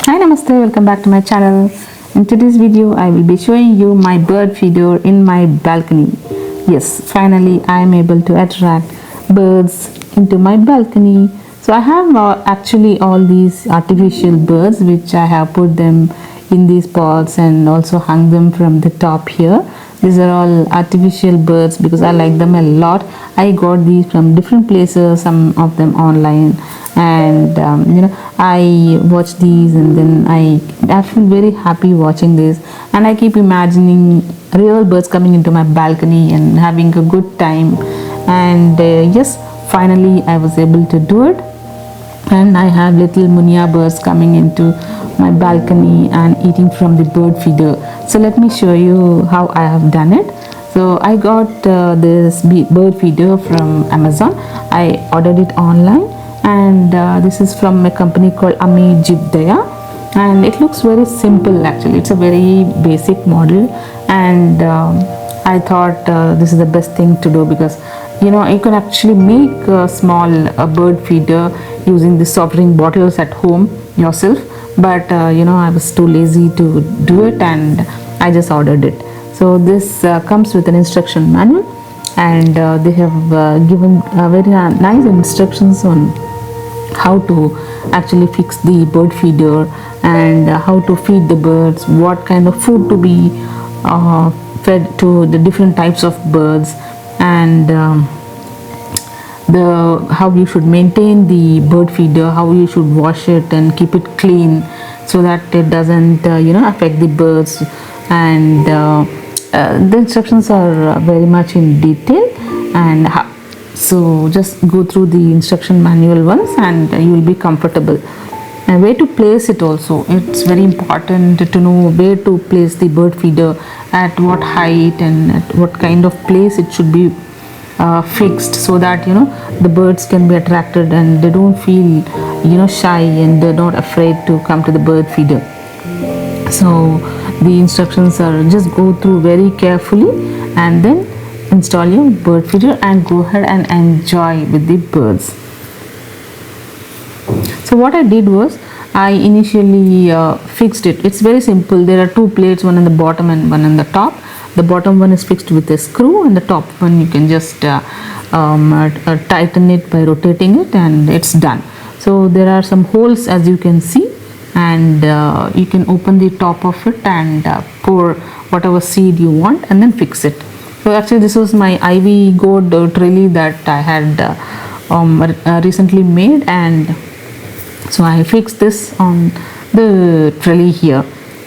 Hi, namaste, welcome back to my channel. In today's video I will be showing you my bird feeder in my balcony. Yes, finally I am able to attract birds into my balcony. So I have actually all these artificial birds which I have put them in these pots and also hung them from the top here. These are all artificial birds because I like them a lot. I got these from different places, some of them online, and I watch these and then I feel very happy watching this, and I keep imagining real birds coming into my balcony and having a good time. And yes, finally I was able to do it, and I have little Munia birds coming into my balcony and eating from the bird feeder. So let me show you how I have done it. So I got this bird feeder from Amazon. I ordered it online, and this is from a company called Jibdaya, and it looks very simple. Actually, it's a very basic model, and I thought this is the best thing to do because you can actually make a small bird feeder using the soft drink bottles at home yourself, but I was too lazy to do it and I just ordered it. So this comes with an instruction manual, and they have given very nice instructions on how to actually fix the bird feeder and how to feed the birds, what kind of food to be fed to the different types of birds, and how you should maintain the bird feeder, how you should wash it and keep it clean so that it doesn't affect the birds. And the instructions are very much in detail, and so just go through the instruction manual once and you will be comfortable. And where to place it also, it's very important to know where to place the bird feeder, at what height and at what kind of place it should be fixed, so that the birds can be attracted and they don't feel shy and they're not afraid to come to the bird feeder. So the instructions are just go through very carefully and then install your bird feeder and go ahead and enjoy with the birds. So what I did was I initially fixed it. It's very simple. There are two plates, one on the bottom and one on the top. The bottom one is fixed with a screw, and the top one you can just tighten it by rotating it, and it's done. So there are some holes, as you can see, and you can open the top of it and pour whatever seed you want and then fix it. So actually this was my ivy gourd trellis that I had recently made, and so I fixed this on the trellis here.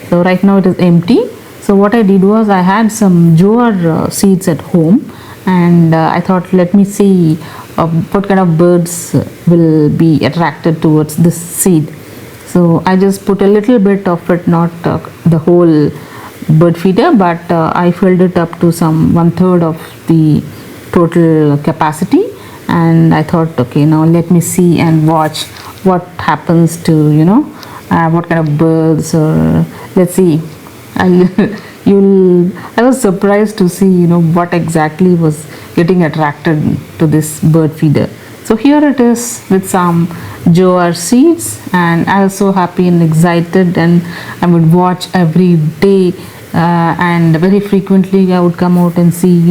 So right now it is empty. So what I did was I had some jowar seeds at home, and I thought, let me see what kind of birds will be attracted towards this seed. So I just put a little bit of it, not the whole bird feeder, but I filled it up to some 1/3 of the total capacity, and I thought, okay, now let me see and watch what happens to what kind of birds, or let's see. I was surprised to see what exactly was getting attracted to this bird feeder. So here it is with some jowar seeds, and I was so happy and excited, and I would watch every day, and very frequently I would come out and see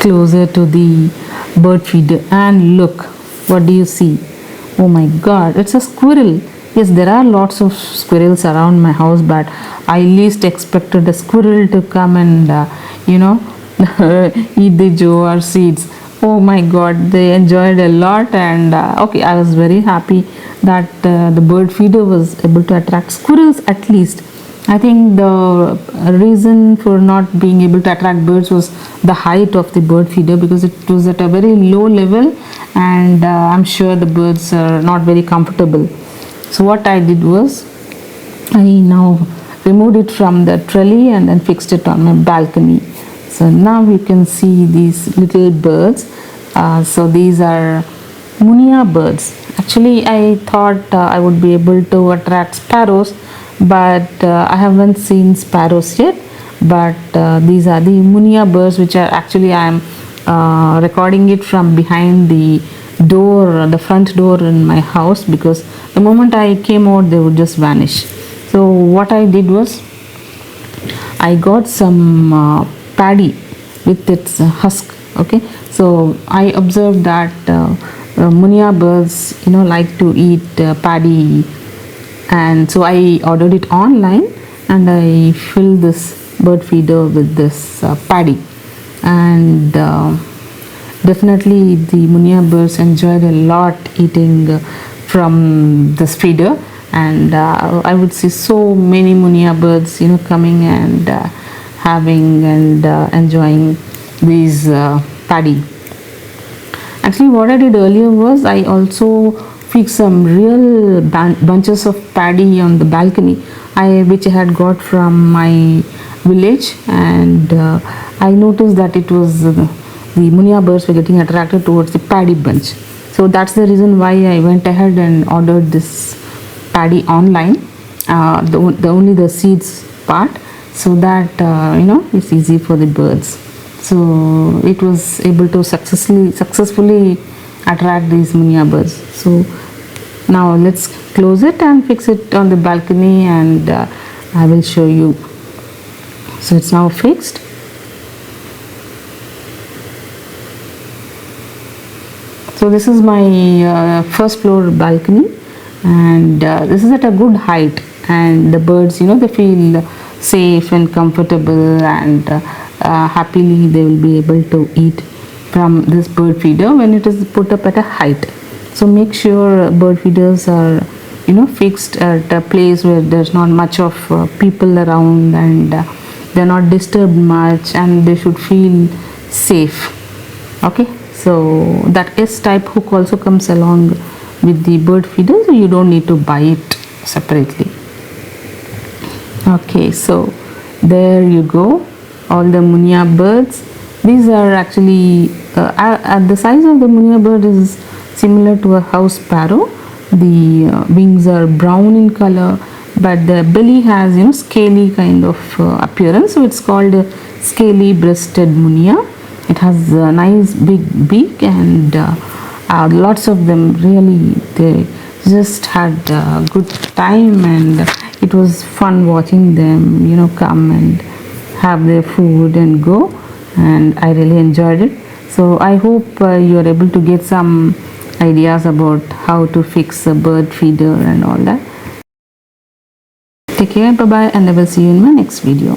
closer to the bird feeder, and look, what do you see? Oh my god, it's a squirrel. Yes, there are lots of squirrels around my house, but I least expected a squirrel to come and eat the jowar seeds. Oh my god, they enjoyed a lot, and okay, I was very happy that the bird feeder was able to attract squirrels at least. I think the reason for not being able to attract birds was the height of the bird feeder, because it was at a very low level, and I'm sure the birds are not very comfortable. So what I did was I now removed it from the trellis and then fixed it on my balcony. So now you can see these little birds. So these are Munia birds. Actually I thought I would be able to attract sparrows, but I haven't seen sparrows yet. But these are the Munia birds, which are actually I am recording it from behind the door, the front door in my house, because the moment I came out they would just vanish. So what I did was I got some paddy with its husk. Okay, so I observed that Munia birds, like to eat paddy, and so I ordered it online and I filled this bird feeder with this paddy, and definitely the Munia birds enjoyed a lot eating from this feeder, and I would see so many Munia birds coming and having and enjoying these paddy. Actually what I did earlier was I also fixed some real bunches of paddy on the balcony, which I had got from my village, and I noticed that it was the Munia birds were getting attracted towards the paddy bunch. So that's the reason why I went ahead and ordered this paddy online, the only the seeds part, so that it's easy for the birds. So it was able to successfully attract these Munia birds. So now let's close it and fix it on the balcony, and I will show you. So it's now fixed. So this is my first floor balcony, and this is at a good height, and the birds they feel safe and comfortable, and happily they will be able to eat from this bird feeder when it is put up at a height. So make sure bird feeders are fixed at a place where there's not much of people around, and they're not disturbed much, and they should feel safe. Okay, so that S-type hook also comes along with the bird feeder, so you don't need to buy it separately. Okay, so there you go, all the Munia birds. These are actually the size of the Munia bird is similar to a house sparrow. The wings are brown in color, but the belly has scaly kind of appearance, so it's called a scaly breasted Munia. It has a nice big beak, and lots of them, really they just had a good time, and it was fun watching them come and have their food and go, and I really enjoyed it. So I hope you are able to get some ideas about how to fix a bird feeder and all that. Take care, bye bye, and I will see you in my next video.